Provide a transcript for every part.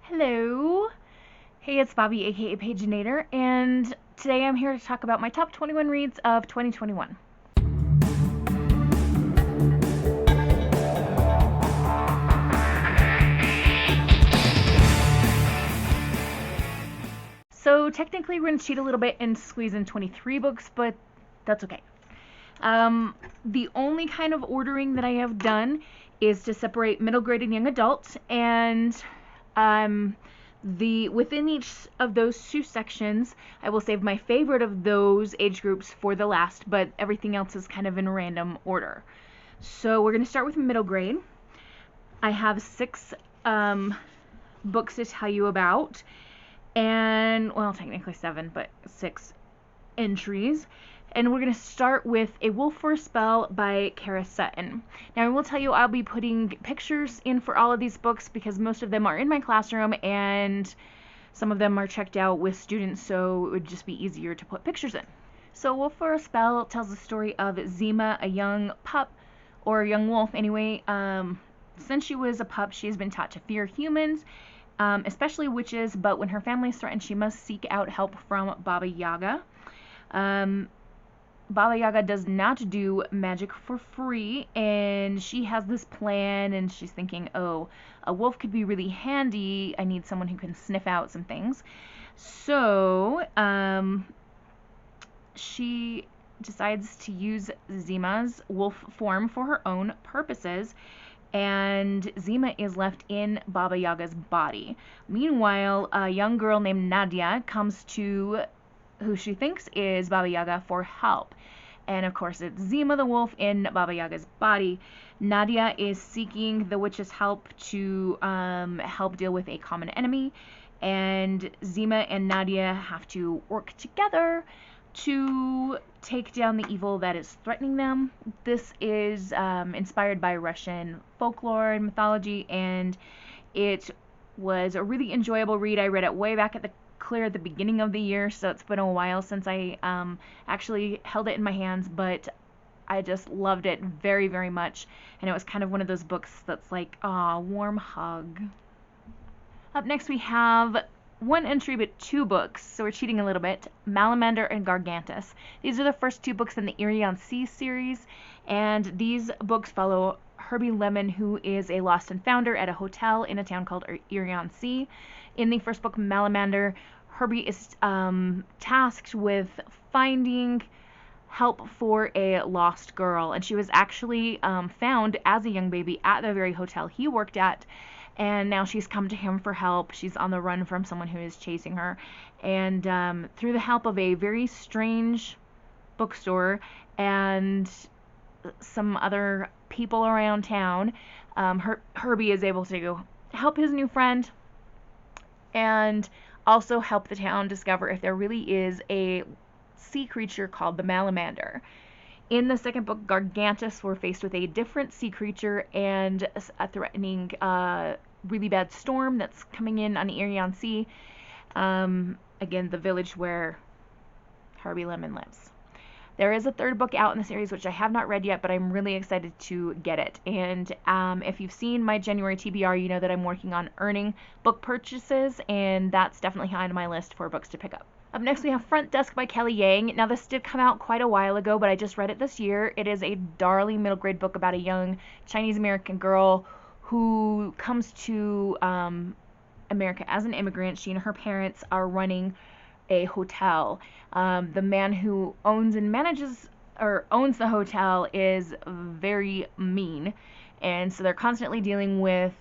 Hello. Hey, it's Bobby, aka Paginator, and today I'm here to talk about my top 21 reads of 2021. So technically we're going to cheat a little bit and squeeze in 23 books, but that's okay. The only kind of ordering that I have done is to separate middle grade and young adult, and within each of those two sections, I will save my favorite of those age groups for the last, but everything else is kind of in random order. So we're going to start with middle grade. I have 6 books to tell you about, and, well, technically 7, but 6 entries. And we're going to start with A Wolf for a Spell by Kara Sutton. Now, I will tell you I'll be putting pictures in for all of these books because most of them are in my classroom and some of them are checked out with students, so it would just be easier to put pictures in. So, Wolf for a Spell tells the story of Zima, a young pup, or a young wolf anyway. Since she was a pup, she has been taught to fear humans, especially witches, but when her family is threatened, she must seek out help from Baba Yaga. Baba Yaga does not do magic for free, and she has this plan, and she's thinking, oh, a wolf could be really handy. I need someone who can sniff out some things. So, she decides to use Zima's wolf form for her own purposes, and Zima is left in Baba Yaga's body. Meanwhile, a young girl named Nadia comes to who she thinks is Baba Yaga for help. And of course, it's Zima the wolf in Baba Yaga's body. Nadia is seeking the witch's help to help deal with a common enemy. And Zima and Nadia have to work together to take down the evil that is threatening them. This is inspired by Russian folklore and mythology, and it was a really enjoyable read. I read it way back at the beginning of the year, so it's been a while since I actually held it in my hands, but I just loved it very, very much, and it was kind of one of those books that's like, a warm hug. Up next we have 1 entry but 2 books, so we're cheating a little bit. Malamander and Gargantus. These are the first 2 books in the Irion Sea series, and these books follow Herbie Lemon, who is a lost and founder at a hotel in a town called Irion Sea. In the first book, Malamander, Herbie is tasked with finding help for a lost girl, and she was actually found as a young baby at the very hotel he worked at, and now she's come to him for help. She's on the run from someone who is chasing her, and through the help of a very strange bookstore and some other people around town, Herbie is able to help his new friend and also help the town discover if there really is a sea creature called the Malamander. In the second book, Gargantus, we're faced with a different sea creature and a threatening really bad storm that's coming in on the Irion Sea. Again, the village where Herbie Lemon lives. There is a 3rd book out in the series, which I have not read yet, but I'm really excited to get it. And if you've seen my January TBR, you know that I'm working on earning book purchases, and that's definitely high on my list for books to pick up. Up next, we have Front Desk by Kelly Yang. Now, this did come out quite a while ago, but I just read it this year. It is a darling middle grade book about a young Chinese-American girl who comes to America as an immigrant. She and her parents are running a hotel. The man who owns the hotel is very mean, and so they're constantly dealing with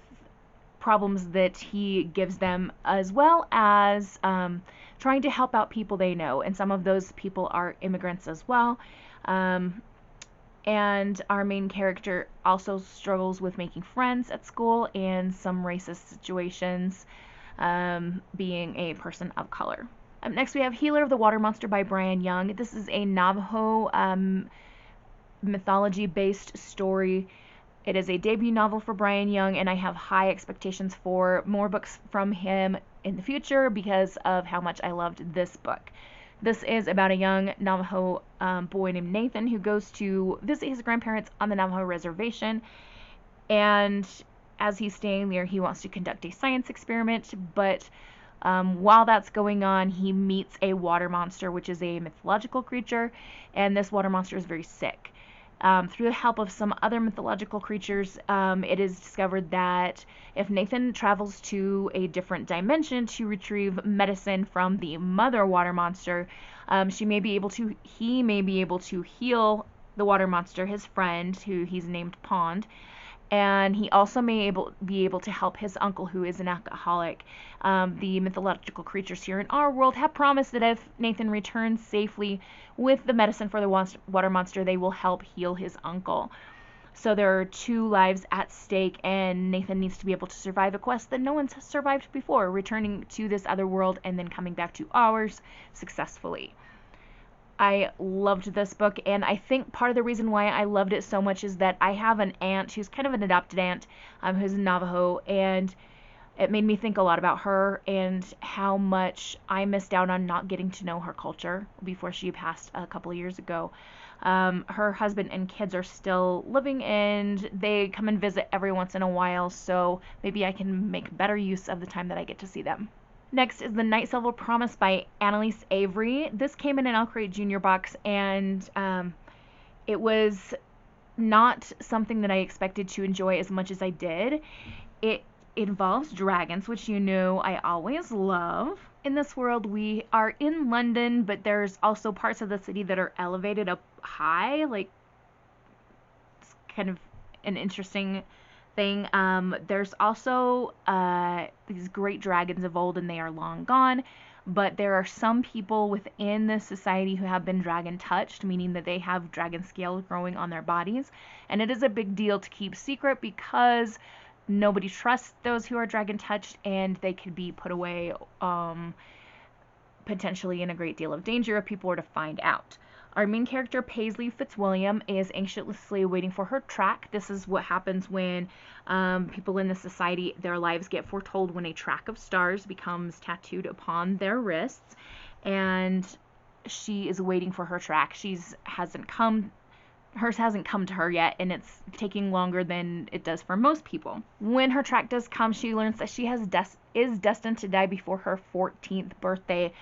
problems that he gives them, as well as trying to help out people they know, and some of those people are immigrants as well. And our main character also struggles with making friends at school and some racist situations, being a person of color. Up next, we have Healer of the Water Monster by Brian Young. This is a Navajo mythology-based story. It is a debut novel for Brian Young, and I have high expectations for more books from him in the future because of how much I loved this book. This is about a young Navajo boy named Nathan who goes to visit his grandparents on the Navajo reservation, and as he's staying there, he wants to conduct a science experiment, but while that's going on, he meets a water monster, which is a mythological creature, and this water monster is very sick. Through the help of some other mythological creatures, it is discovered that if Nathan travels to a different dimension to retrieve medicine from the mother water monster, he may be able to heal the water monster, his friend, who he's named Pond, and he also may be able to help his uncle, who is an alcoholic. The mythological creatures here in our world have promised that if Nathan returns safely with the medicine for the water monster, they will help heal his uncle. So there are 2 lives at stake, and Nathan needs to be able to survive a quest that no one's survived before, returning to this other world and then coming back to ours successfully. I loved this book, and I think part of the reason why I loved it so much is that I have an aunt who's kind of an adopted aunt, who's Navajo, and it made me think a lot about her and how much I missed out on not getting to know her culture before she passed a couple of years ago. Her husband and kids are still living, and they come and visit every once in a while, so maybe I can make better use of the time that I get to see them. Next is The NIGHTSILVER Promise by Annalise Avery. This came in an Elk Junior box, and it was not something that I expected to enjoy as much as I did. It involves dragons, which you know I always love. In this world, we are in London, but there's also parts of the city that are elevated up high. Like, it's kind of an interesting thing. There's also these great dragons of old, and they are long gone, but there are some people within this society who have been dragon touched, meaning that they have dragon scales growing on their bodies, and it is a big deal to keep secret because nobody trusts those who are dragon touched, and they could be put away potentially in a great deal of danger if people were to find out. Our main character, Paisley Fitzwilliam, is anxiously waiting for her track. This is what happens when people in the society, their lives get foretold when a track of stars becomes tattooed upon their wrists, and she is waiting for her track. Hers hasn't come to her yet, and it's taking longer than it does for most people. When her track does come, she learns that she is destined to die before her 14th birthday,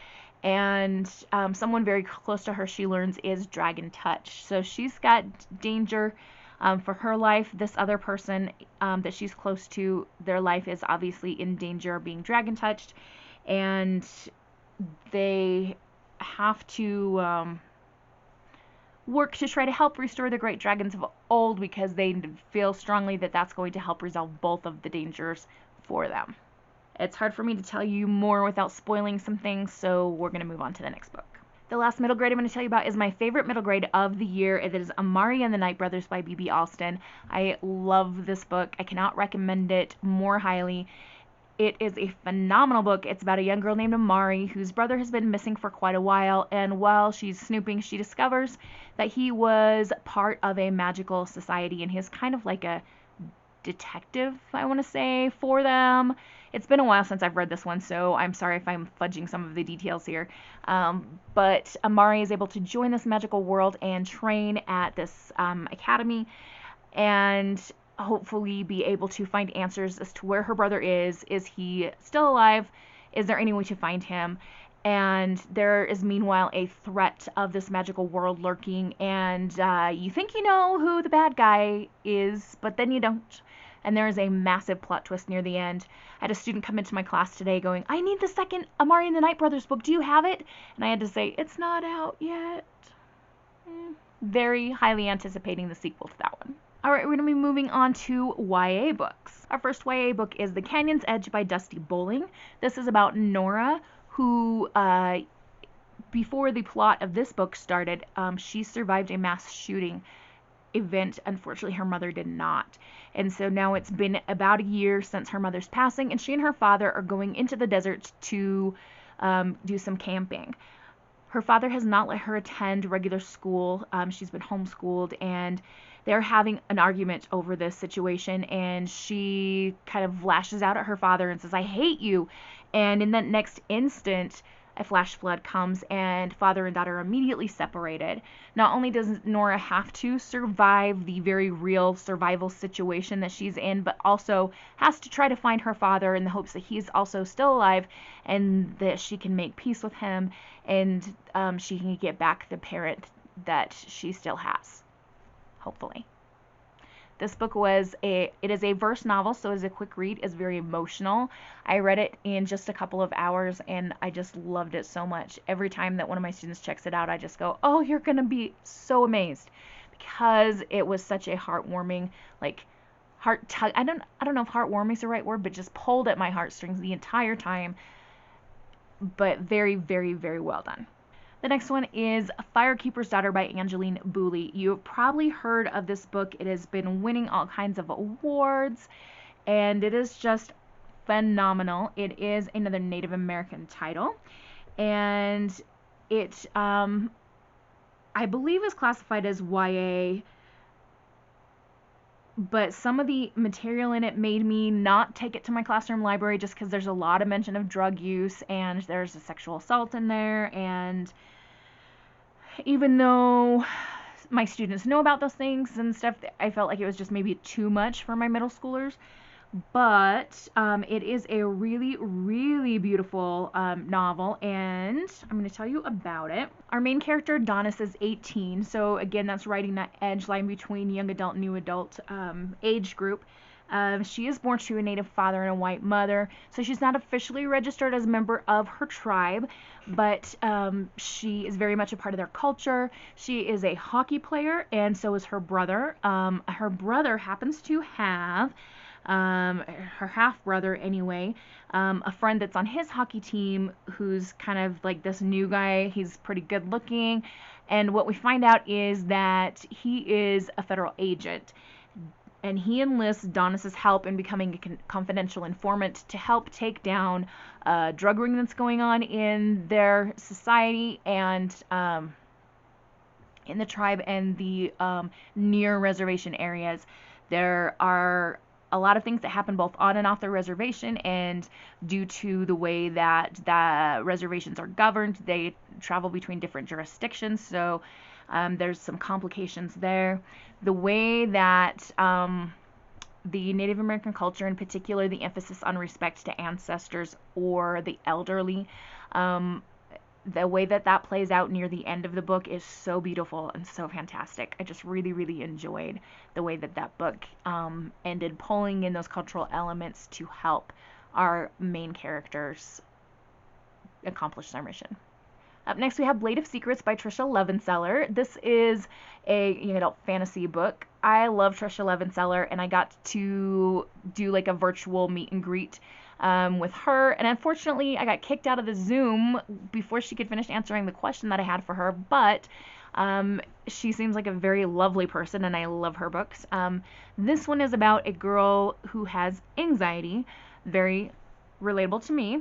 and someone very close to her, she learns, is dragon touched. So she's got danger for her life. This other person that she's close to, their life is obviously in danger of being dragon touched, and they have to work to try to help restore the great dragons of old, because they feel strongly that that's going to help resolve both of the dangers for them. It's hard for me to tell you more without spoiling some things, so we're going to move on to the next book. The last middle grade I'm going to tell you about is my favorite middle grade of the year. It is Amari and the Night Brothers by B.B. Alston. I love this book. I cannot recommend it more highly. It is a phenomenal book. It's about a young girl named Amari whose brother has been missing for quite a while, and while she's snooping, she discovers that he was part of a magical society, and he's kind of like a detective, I want to say, for them. It's been a while since I've read this one, so I'm sorry if I'm fudging some of the details here. But Amari is able to join this magical world and train at this academy, and hopefully be able to find answers as to where her brother is. Is he still alive? Is there any way to find him? And there is meanwhile a threat of this magical world lurking, and you think you know who the bad guy is, but then you don't. And there is a massive plot twist near the end. I had a student come into my class today going, "I need the second Amari and the Night Brothers book. Do you have it?" And I had to say, "It's not out yet." Very highly anticipating the sequel to that one. Alright, we're going to be moving on to YA books. Our first YA book is The Canyon's Edge by Dusty Bowling. This is about Nora, who, before the plot of this book started, she survived a mass shooting event. Unfortunately, her mother did not. And so now it's been about a year since her mother's passing, and she and her father are going into the desert to do some camping. Her father has not let her attend regular school. She's been homeschooled, and they're having an argument over this situation, and she kind of lashes out at her father and says, "I hate you." And in that next instant, a flash flood comes and father and daughter are immediately separated. Not only does Nora have to survive the very real survival situation that she's in, but also has to try to find her father in the hopes that he's also still alive and that she can make peace with him, and she can get back the parent that she still has, hopefully. This book it is a verse novel, so it is a quick read. It's very emotional. I read it in just a couple of hours, and I just loved it so much. Every time that one of my students checks it out, I just go, oh, you're going to be so amazed, because it was such a heartwarming, like, heart tug. I don't know if heartwarming is the right word, but just pulled at my heartstrings the entire time. But very, very, very well done. The next one is Firekeeper's Daughter by Angeline Boulley. You've probably heard of this book. It has been winning all kinds of awards, and it is just phenomenal. It is another Native American title, and it, I believe, is classified as YA, but some of the material in it made me not take it to my classroom library, just because there's a lot of mention of drug use, and there's a sexual assault in there, and even though my students know about those things and stuff, I felt like it was just maybe too much for my middle schoolers. But it is a really, really beautiful novel, and I'm going to tell you about it. Our main character, Donis, is 18, so again, that's riding that edge line between young adult, new adult age group. She is born to a Native father and a white mother, so she's not officially registered as a member of her tribe, but she is very much a part of their culture. She is a hockey player, and so is her brother. Her brother happens to have, her half-brother anyway, a friend that's on his hockey team who's kind of like this new guy. He's pretty good looking, and what we find out is that he is a federal agent, and he enlists Donis's help in becoming a confidential informant to help take down a drug ring that's going on in their society and in the tribe and the near reservation areas. There are a lot of things that happen both on and off the reservation, and due to the way that the reservations are governed, they travel between different jurisdictions, so there's some complications there. The way that the Native American culture, in particular the emphasis on respect to ancestors or the elderly, the way that that plays out near the end of the book is so beautiful and so fantastic. I just really, really enjoyed the way that that book ended, pulling in those cultural elements to help our main characters accomplish their mission. Up next, we have Blade of Secrets by Tricia Levenseller. This is a young adult fantasy book. I love Tricia Levenseller, and I got to do like a virtual meet and greet with her, and unfortunately I got kicked out of the Zoom before she could finish answering the question that I had for her, but she seems like a very lovely person, and I love her books. This one is about a girl who has anxiety, very relatable to me,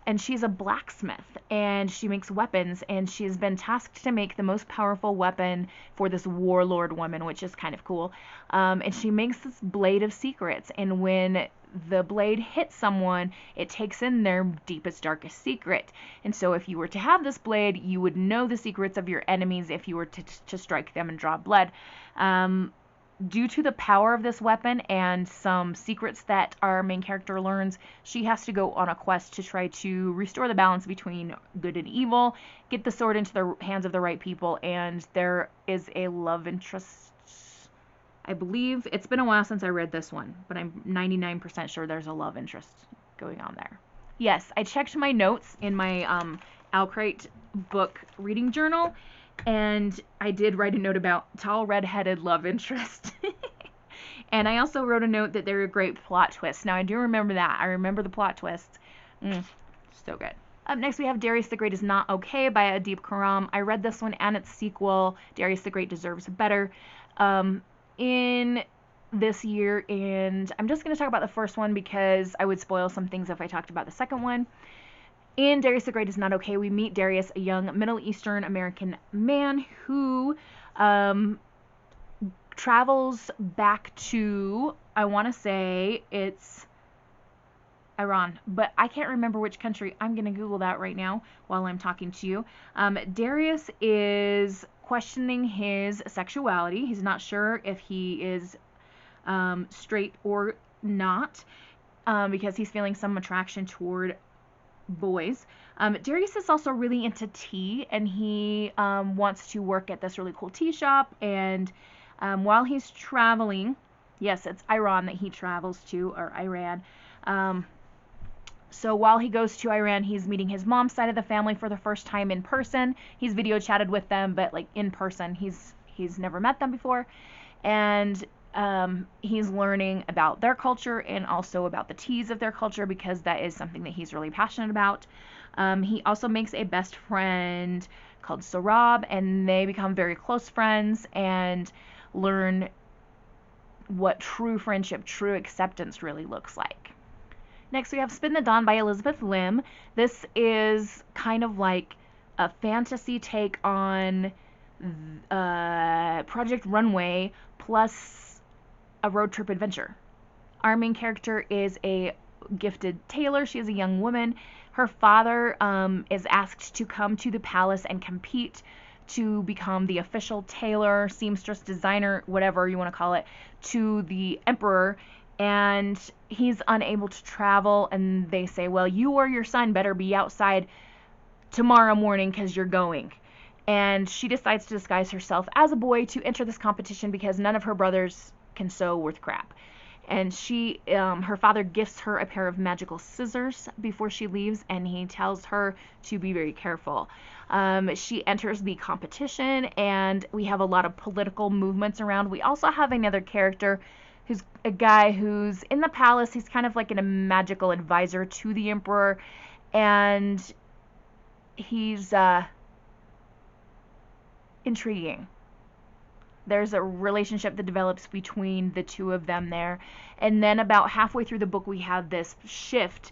and she's a blacksmith, and she makes weapons, and she's been tasked to make the most powerful weapon for this warlord woman, which is kind of cool. And she makes this blade of secrets, and when the blade hits someone, it takes in their deepest, darkest secret. And so if you were to have this blade, you would know the secrets of your enemies if you were to strike them and draw blood. Due to the power of this weapon and some secrets that our main character learns, she has to go on a quest to try to restore the balance between good and evil, get the sword into the hands of the right people, and there is a love interest. I believe it's been a while since I read this one, but I'm 99% sure there's a love interest going on there. Yes, I checked my notes in my Alcrate book reading journal, and I did write a note about tall red-headed love interest. And I also wrote a note that there were great plot twists. Now I do remember that. I remember the plot twists. So good. Up next, we have Darius the Great is Not Okay by Adib Khorram. I read this one and its sequel, Darius the Great Deserves Better, in this year, and I'm just going to talk about the first one because I would spoil some things if I talked about the second one. In Darius the Great is Not Okay, we meet Darius, a young Middle Eastern American man who travels back to, I want to say it's Iran, but I can't remember which country. I'm going to Google that right now while I'm talking to you. Darius is questioning his sexuality. He's not sure if he is straight or not, because he's feeling some attraction toward boys. Darius is also really into tea, and he wants to work at this really cool tea shop. And while he's traveling, yes, it's Iran that he travels to, or Iran. So while he goes to Iran, he's meeting his mom's side of the family for the first time in person. He's video chatted with them, but like in person, he's never met them before. And he's learning about their culture and also about the teas of their culture, because that is something that he's really passionate about. He also makes a best friend called Sarab, and they become very close friends and learn what true friendship, true acceptance really looks like. Next, we have Spin the Dawn by Elizabeth Lim. This is kind of like a fantasy take on Project Runway plus a road trip adventure. Our main character is a gifted tailor. She is a young woman. Her father is asked to come to the palace and compete to become the official tailor, seamstress, designer, whatever you want to call it, to the emperor. And he's unable to travel, and they say, well, you or your son better be outside tomorrow morning because you're going. And she decides to disguise herself as a boy to enter this competition because none of her brothers can sew worth crap. And she, her father gifts her a pair of magical scissors before she leaves, and he tells her to be very careful. She enters the competition, and we have a lot of political movements around. We also have another character who's a guy who's in the palace. He's kind of like a magical advisor to the emperor, and he's intriguing. There's a relationship that develops between the two of them there. And then about halfway through the book, we have this shift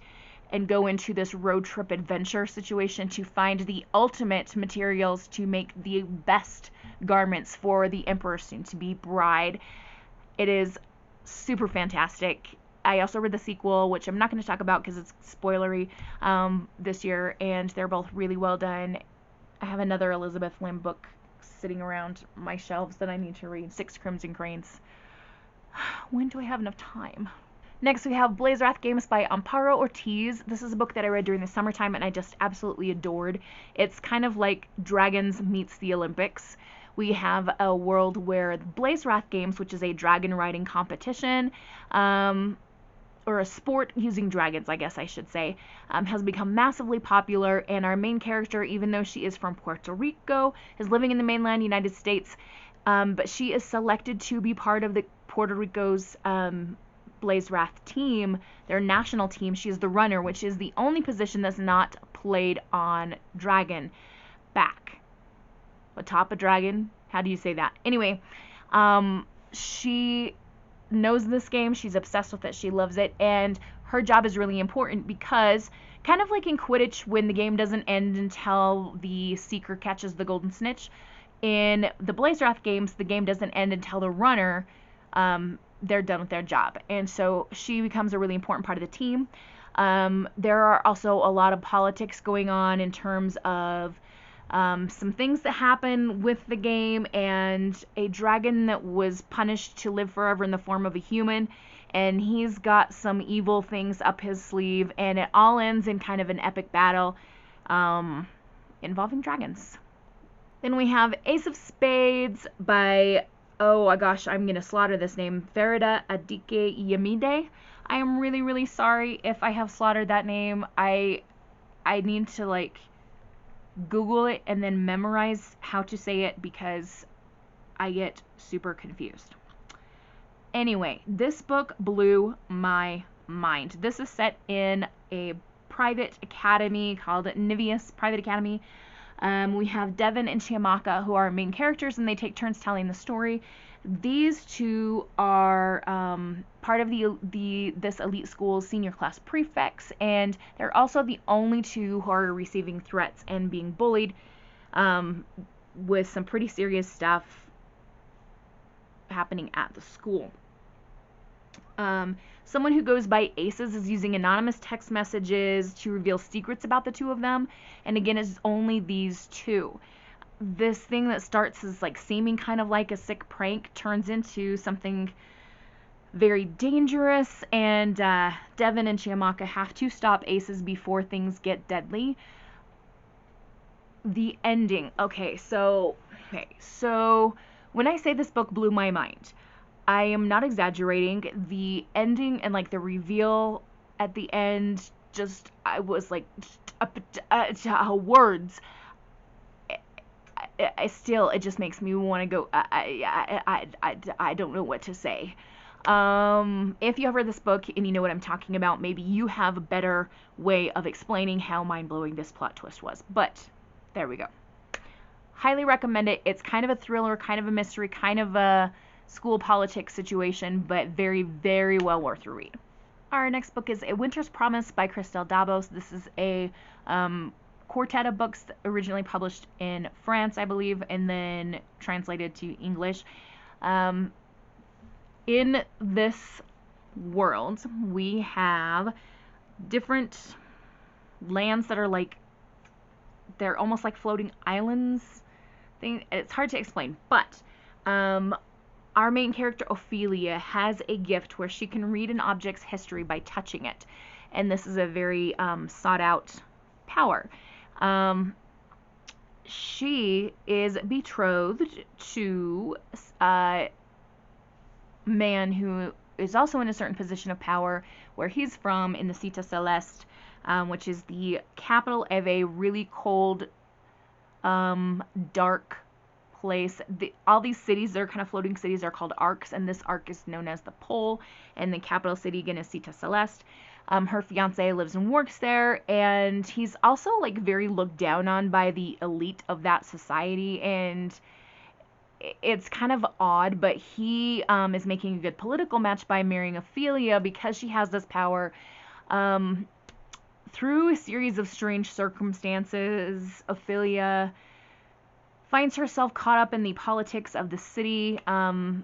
and go into this road trip adventure situation to find the ultimate materials to make the best garments for the emperor's soon-to-be bride. It is super fantastic. I also read the sequel, which I'm not going to talk about because it's spoilery, this year, and they're both really well done. I have another Elizabeth Lim book sitting around my shelves that I need to read, 6 Crimson Cranes. When do I have enough time? Next, we have Blaze Wrath Games by Amparo Ortiz. This is a book that I read during the summertime and I just absolutely adored. It's kind of like Dragons meets the Olympics. We have a world where Blaze Wrath Games, which is a dragon riding competition, or a sport using dragons, I guess I should say, has become massively popular, and our main character, even though she is from Puerto Rico, is living in the mainland United States, but she is selected to be part of the Puerto Rico's Blaze Wrath team, their national team. She is the runner, which is the only position that's not played on dragon back. Atop a dragon? How do you say that? Anyway, she knows this game, she's obsessed with it, she loves it, and her job is really important because, kind of like in Quidditch when the game doesn't end until the seeker catches the golden snitch, in the Blaze Wrath games the game doesn't end until the runner, they're done with their job, and so she becomes a really important part of the team. There are also a lot of politics going on in terms of some things that happen with the game, and a dragon that was punished to live forever in the form of a human, and he's got some evil things up his sleeve, and it all ends in kind of an epic battle involving dragons. Then we have Ace of Spades by, oh gosh, I'm going to slaughter this name, Farida Adike Yamide. I am really, really sorry if I have slaughtered that name. I need to like Google it and then memorize how to say it because I get super confused. Anyway, this book blew my mind. This is set in a private academy called Niveus Private Academy. We have Devin and Chiamaka, who are our main characters, and they take turns telling the story. These two are part of this elite school's senior class prefects, and they're also the only two who are receiving threats and being bullied, with some pretty serious stuff happening at the school. Someone who goes by Aces is using anonymous text messages to reveal secrets about the two of them. And again, it's only these two. This thing that starts as like seeming kind of like a sick prank turns into something very dangerous, and Devin and Chiamaka have to stop Aces before things get deadly. The ending. Okay, so when I say this book blew my mind, I am not exaggerating. The ending and like the reveal at the end, just I was like words. It just makes me want to go. I don't know what to say. If you have read this book and you know what I'm talking about, maybe you have a better way of explaining how mind-blowing this plot twist was. But there we go. Highly recommend it. It's kind of a thriller, kind of a mystery, kind of a school politics situation, but very, very well worth your read. Our next book is A Winter's Promise by Christelle Dabos. This is a quartet of books originally published in France, I believe, and then translated to English. In this world, we have different lands that are like, they're almost like floating islands. It's hard to explain, but our main character, Ophelia, has a gift where she can read an object's history by touching it. And this is a very sought out power. She is betrothed to a man who is also in a certain position of power where he's from, in the Cité Celeste, which is the capital of a really cold, dark place. All these cities, they're kind of floating cities, are called arcs, and this arc is known as the Pole, and the capital city again is Cité Celeste. Her fiance lives and works there, and he's also like very looked down on by the elite of that society, and it's kind of odd, but he is making a good political match by marrying Ophelia because she has this power. Through a series of strange circumstances, Ophelia finds herself caught up in the politics of the city, and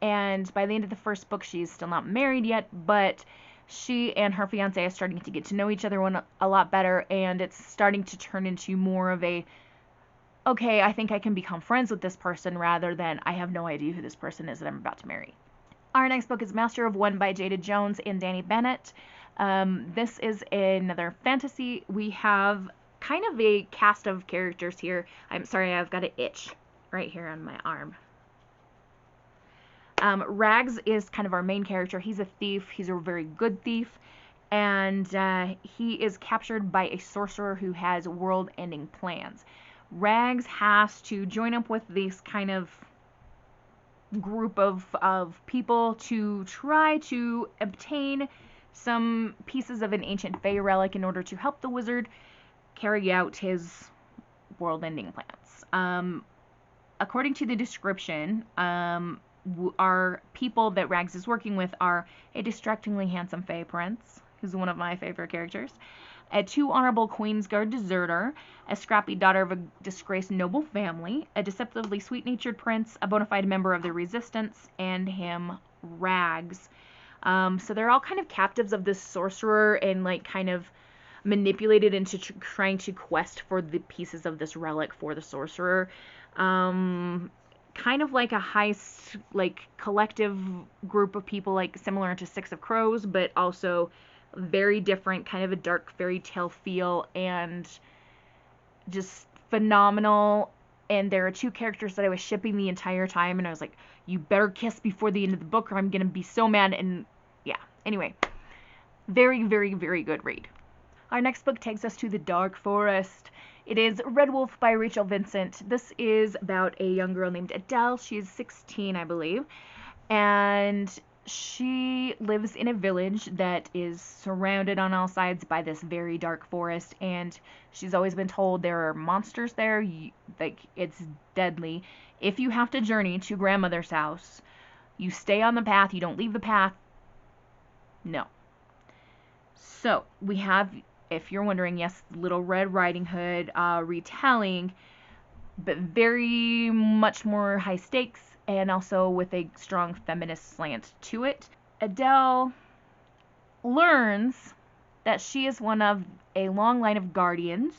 by the end of the first book, she's still not married yet, but she and her fiance are starting to get to know each other a lot better, and it's starting to turn into more of a, okay, I think I can become friends with this person, rather than I have no idea who this person is that I'm about to marry. Our next book is Master of One by Jada Jones and Danny Bennett. This is another fantasy. We have kind of a cast of characters here. I'm sorry, I've got an itch right here on my arm. Rags is kind of our main character. He's a thief. He's a very good thief. And he is captured by a sorcerer who has world-ending plans. Rags has to join up with this kind of group of people to try to obtain some pieces of an ancient Fey relic in order to help the wizard carry out his world-ending plans. According to the description, our people that Rags is working with are a distractingly handsome Fey prince, who's one of my favorite characters, a too honorable Queensguard deserter, a scrappy daughter of a disgraced noble family, a deceptively sweet-natured prince, a bona fide member of the resistance, and him, Rags. So they're all kind of captives of this sorcerer and like kind of manipulated into trying to quest for the pieces of this relic for the sorcerer. Kind of like a heist, like collective group of people, like similar to Six of Crows, but also very different, kind of a dark fairy tale feel, and just phenomenal. And there are two characters that I was shipping the entire time, and I was like, you better kiss before the end of the book or I'm gonna be so mad. And yeah, anyway, very, very, very good read. Our next book takes us to the Dark Forest. It is Red Wolf by Rachel Vincent. This is about a young girl named Adele. She's 16, I believe, and she lives in a village that is surrounded on all sides by this very dark forest, and she's always been told there are monsters there, like it's deadly. If you have to journey to grandmother's house, you stay on the path, you don't leave the path. No. So we have, if you're wondering, yes, Little Red Riding Hood retelling, but very much more high stakes, and also with a strong feminist slant to it. Adele learns that she is one of a long line of guardians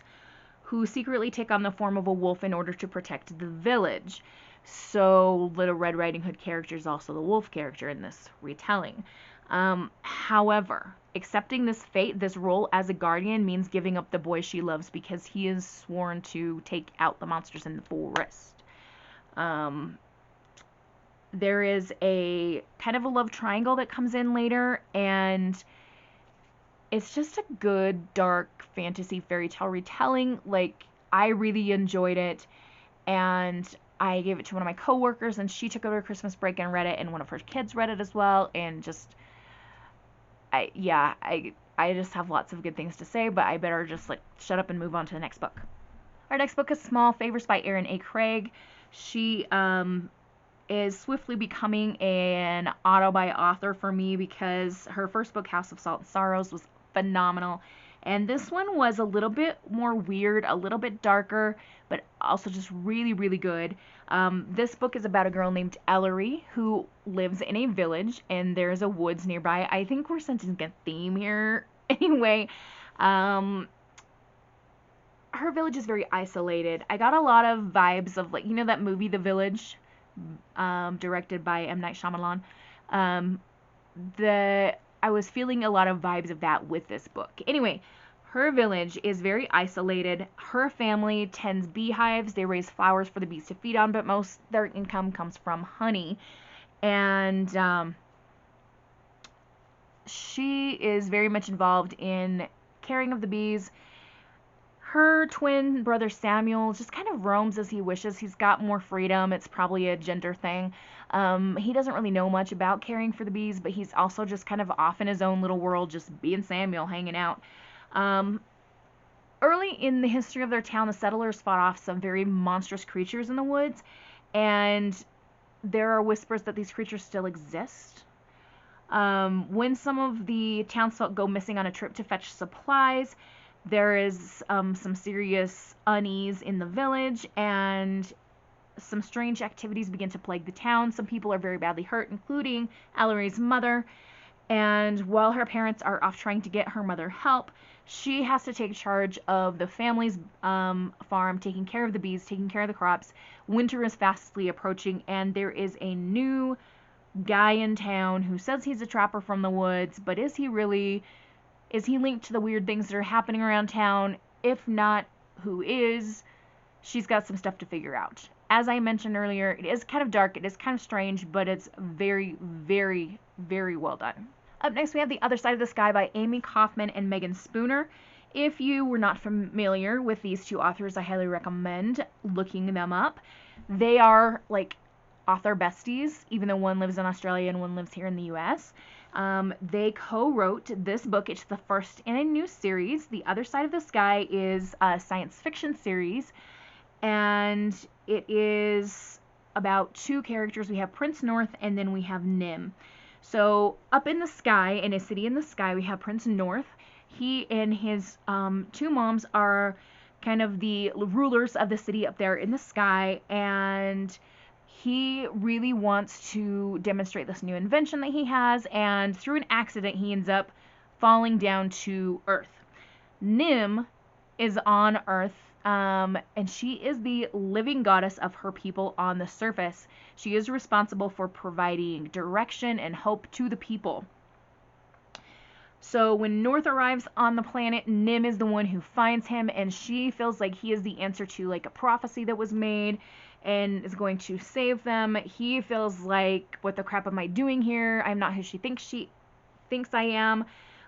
who secretly take on the form of a wolf in order to protect the village. So Little Red Riding Hood character is also the wolf character in this retelling. However, accepting this fate, this role as a guardian, means giving up the boy she loves because he is sworn to take out the monsters in the forest. There is a kind of a love triangle that comes in later, and it's just a good, dark fantasy fairy tale retelling. Like, I really enjoyed it, and I gave it to one of my coworkers, and she took it over Christmas break and read it, and one of her kids read it as well, and just, I just have lots of good things to say, but I better just, like, shut up and move on to the next book. Our next book is Small Favors by Erin A. Craig. She, is swiftly becoming an auto-buy author for me because her first book, House of Salt and Sorrows, was phenomenal. And this one was a little bit more weird, a little bit darker, but also just really, really good. This book is about a girl named Ellery who lives in a village, and there's a woods nearby. I think we're sensing a theme here. Anyway, her village is very isolated. I got a lot of vibes of, like, you know that movie, The Village? Directed by M. Night Shyamalan. I was feeling a lot of vibes of that with this book. Anyway, her village is very isolated. Her family tends beehives. They raise flowers for the bees to feed on, but most their income comes from honey. And she is very much involved in caring of the bees. Her twin brother Samuel just kind of roams as he wishes. He's got more freedom. It's probably a gender thing. He doesn't really know much about caring for the bees, but he's also just kind of off in his own little world, just being Samuel, hanging out. Early in the history of their town, the settlers fought off some very monstrous creatures in the woods, and there are whispers that these creatures still exist. When some of the townsfolk go missing on a trip to fetch supplies, there is some serious unease in the village, and some strange activities begin to plague the town. Some people are very badly hurt, including Ellery's mother. And while her parents are off trying to get her mother help, she has to take charge of the family's farm, taking care of the bees, taking care of the crops. Winter is fastly approaching, and there is a new guy in town who says he's a trapper from the woods, but is he really? Is he linked to the weird things that are happening around town? If not, who is? She's got some stuff to figure out. As I mentioned earlier, it is kind of dark, it is kind of strange, but it's very, very, very well done. Up next, we have The Other Side of the Sky by Amy Kaufman and Megan Spooner. If you were not familiar with these two authors, I highly recommend looking them up. They are like author besties, even though one lives in Australia and one lives here in the US. They co-wrote this book. It's the first in a new series. The Other Side of the Sky is a science fiction series, and it is about two characters. We have Prince North, and then we have Nim. So up in the sky, in a city in the sky, we have Prince North. He and his two moms are kind of the rulers of the city up there in the sky, and he really wants to demonstrate this new invention that he has, and through an accident, he ends up falling down to Earth. Nim is on Earth, and she is the living goddess of her people on the surface. She is responsible for providing direction and hope to the people. So when North arrives on the planet, Nim is the one who finds him, and she feels like he is the answer to like a prophecy that was made and is going to save them. He feels like, what the crap am I doing here? I'm not who she thinks I am.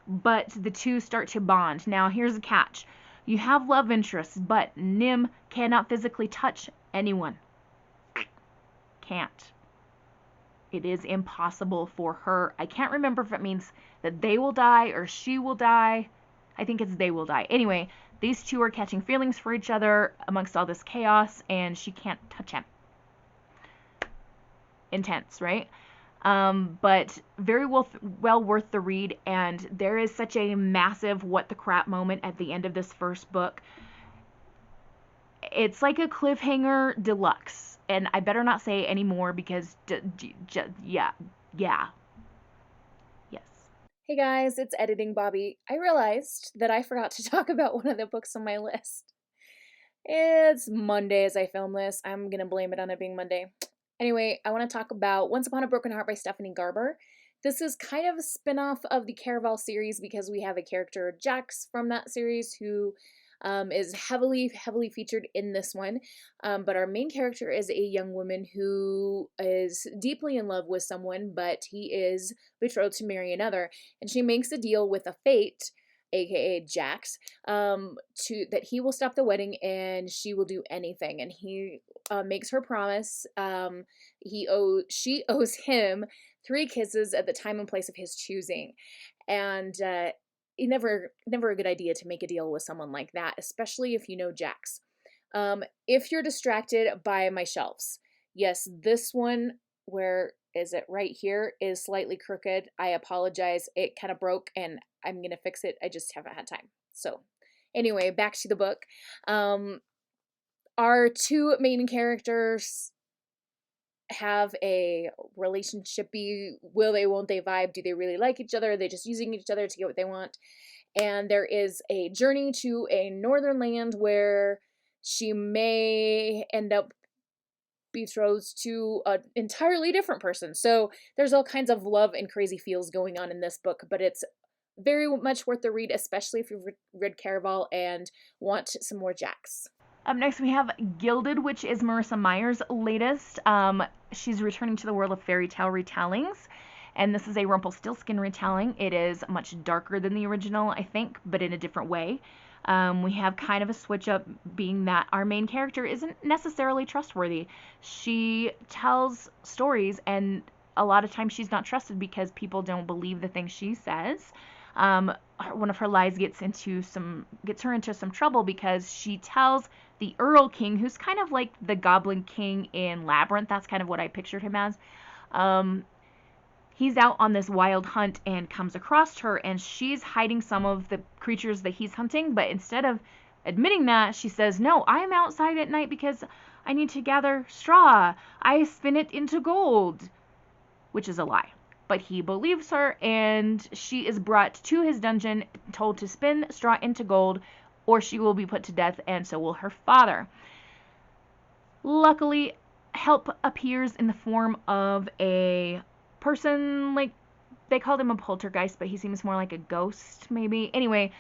But the two start to bond. Now, here's a catch. You have love interests, but Nim cannot physically touch anyone. Can't. It is impossible for her. I can't remember if it means that they will die or she will die. I think it's they will die. Anyway, these two are catching feelings for each other amongst all this chaos, and she can't touch him. Intense, right? But very well worth the read, and there is such a massive what the crap moment at the end of this first book. It's like a cliffhanger deluxe, and I better not say any more because, yeah. Hey guys, it's Editing Bobby. I realized that I forgot to talk about one of the books on my list. It's Monday as I film this. I'm gonna blame it on it being Monday. Anyway, I want to talk about Once Upon a Broken Heart by Stephanie Garber. This is kind of a spin-off of the Caraval series because we have a character, Jax, from that series who is heavily featured in this one. But our main character is a young woman who is deeply in love with someone, but he is betrothed to marry another. And she makes a deal with a fate, aka Jax, that he will stop the wedding and she will do anything. And he makes her promise. She owes him 3 kisses at the time and place of his choosing, and never a good idea to make a deal with someone like that, especially if you know Jax. If you're distracted by my shelves, yes, this one, where is it, right here, is slightly crooked. I apologize. It kind of broke and I'm gonna fix it. I just haven't had time. So anyway, back to the book. Our 2 main characters have a relationshipy will they won't they vibe. Do they really like each other? Are they just using each other to get what they want? And there is a journey to a northern land where she may end up betrothed to an entirely different person. So there's all kinds of love and crazy feels going on in this book, but it's very much worth the read, especially if you've read Caraval and want some more Jax. Up next, we have Gilded, which is Marissa Meyer's latest. She's returning to the world of fairy tale retellings, and this is a Rumpelstiltskin retelling. It is much darker than the original, I think, but in a different way. We have kind of a switch up, being that our main character isn't necessarily trustworthy. She tells stories, and a lot of times she's not trusted because people don't believe the things she says. One of her lies gets her into some trouble because she tells the Earl King, who's kind of like the Goblin King in Labyrinth. That's kind of what I pictured him as. He's out on this wild hunt and comes across her, and she's hiding some of the creatures that he's hunting, but instead of admitting that, she says, "No, I'm outside at night because I need to gather straw. I spin it into gold," which is a lie. But he believes her, and she is brought to his dungeon, told to spin straw into gold, or she will be put to death, and so will her father. Luckily, help appears in the form of a person, like, they called him a poltergeist, but he seems more like a ghost, maybe. Anyway,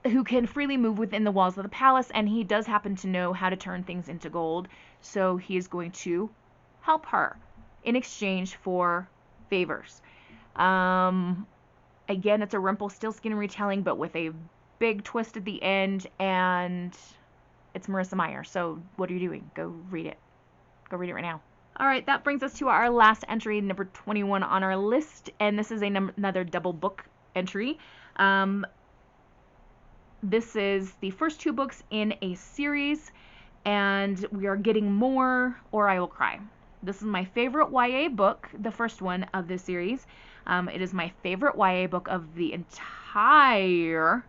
who can freely move within the walls of the palace, and he does happen to know how to turn things into gold, so he is going to help her in exchange for favors. Again, it's a Rumpelstiltskin retelling, but with a big twist at the end, and it's Marissa Meyer. So what are you doing? Go read it. Go read it right now. All right, that brings us to our last entry, number 21 on our list, and this is another double book entry. This is the first 2 books in a series, and we are getting more, or I Will Cry. This is my favorite YA book, the first one of this series. It is my favorite YA book of the entire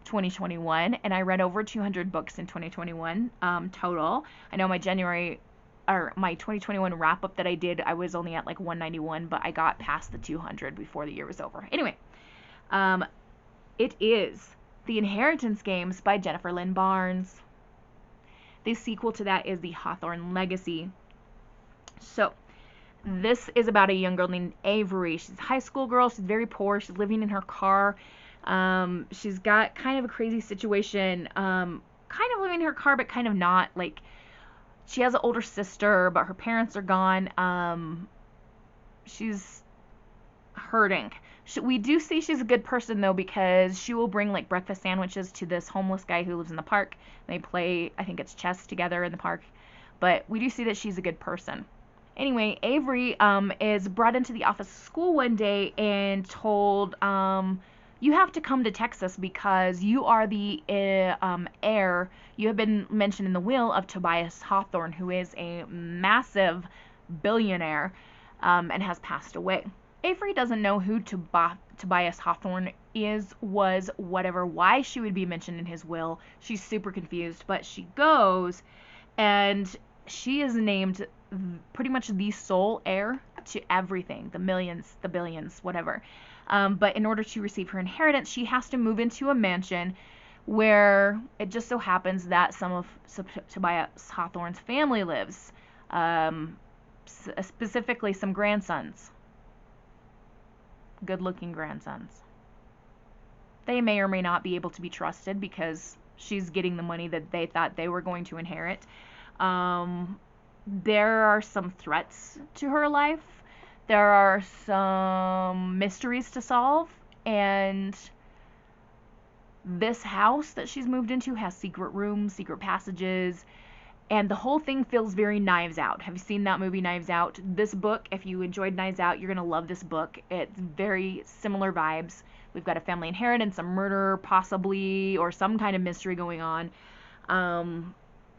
2021, and I read over 200 books in 2021 total. I know my 2021 wrap up that I did, I was only at like 191, but I got past the 200 before the year was over. Anyway, it is The Inheritance Games by Jennifer Lynn Barnes. The sequel to that is The Hawthorne Legacy. So, this is about a young girl named Avery. She's a high school girl. She's very poor. She's living in her car. She's got kind of a crazy situation. Kind of living in her car, but kind of not. Like, she has an older sister, but her parents are gone. She's hurting. We do see she's a good person, though, because she will bring, like, breakfast sandwiches to this homeless guy who lives in the park. They play, I think it's chess together in the park. But we do see that she's a good person. Anyway, Avery is brought into the office of school one day and told, you have to come to Texas because you are the heir. You have been mentioned in the will of Tobias Hawthorne, who is a massive billionaire and has passed away. Avery doesn't know who Tobias Hawthorne was, whatever, why she would be mentioned in his will. She's super confused, but she goes, and she is named pretty much the sole heir to everything, the millions, the billions, whatever. But in order to receive her inheritance, she has to move into a mansion where it just so happens that some of Tobias Hawthorne's family lives, specifically some grandsons, good-looking grandsons. They may or may not be able to be trusted because she's getting the money that they thought they were going to inherit. There are some threats to her life. There are some mysteries to solve, and this house that she's moved into has secret rooms, secret passages, and the whole thing feels very Knives Out. Have you seen that movie, Knives Out? This book, if you enjoyed Knives Out, you're going to love this book. It's very similar vibes. We've got a family inheritance, a murder possibly, or some kind of mystery going on.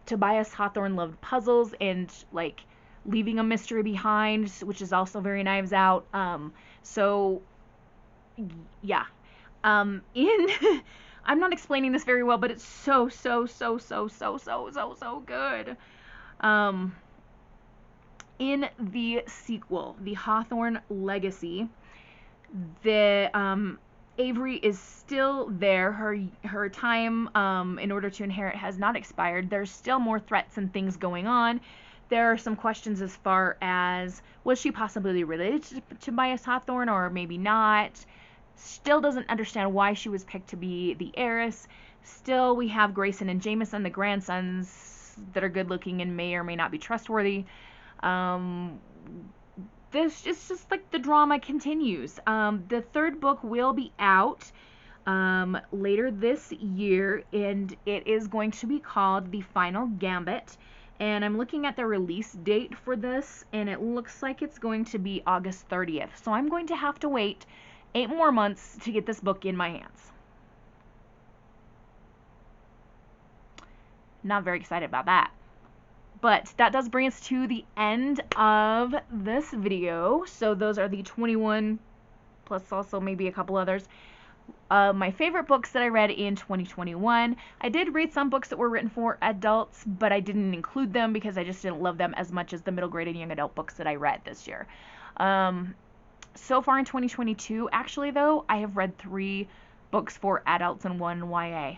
Tobias Hawthorne loved puzzles and like leaving a mystery behind, which is also very Knives Out. So yeah. In I'm not explaining this very well, but it's so good. In the sequel, The Hawthorne Legacy, the Avery is still there. Her time in order to inherit has not expired. There's still more threats and things going on. There are some questions as far as, was she possibly related to Tobias Hawthorne or maybe not? Still doesn't understand why she was picked to be the heiress. Still, we have Grayson and Jameson, the grandsons, that are good looking and may or may not be trustworthy. This is just like the drama continues. The third book will be out later this year, and it is going to be called The Final Gambit. And I'm looking at the release date for this, and it looks like it's going to be August 30th. So I'm going to have to wait 8 more months to get this book in my hands. Not very excited about that. But that does bring us to the end of this video. So those are the 21, plus also maybe a couple others, my favorite books that I read in 2021. I did read some books that were written for adults, but I didn't include them because I just didn't love them as much as the middle grade and young adult books that I read this year. So far in 2022, actually though, I have read 3 books for adults and 1 YA.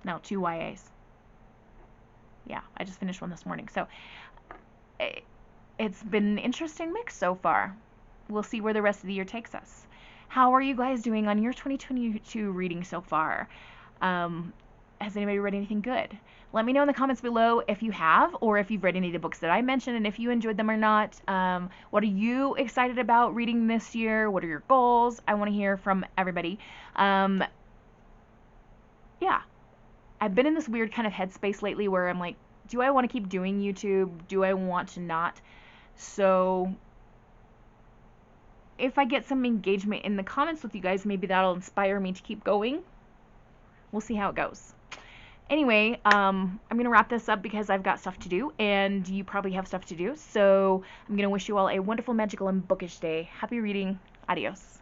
No, 2 YAs. Yeah, I just finished one this morning. So it's been an interesting mix so far. We'll see where the rest of the year takes us. How are you guys doing on your 2022 reading so far? Has anybody read anything good? Let me know in the comments below if you have, or if you've read any of the books that I mentioned, and if you enjoyed them or not. What are you excited about reading this year? What are your goals? I want to hear from everybody. Yeah. I've been in this weird kind of headspace lately where I'm like, do I want to keep doing YouTube? Do I want to not? So if I get some engagement in the comments with you guys, maybe that'll inspire me to keep going. We'll see how it goes. Anyway, I'm going to wrap this up because I've got stuff to do, and you probably have stuff to do. So I'm going to wish you all a wonderful, magical, and bookish day. Happy reading. Adios.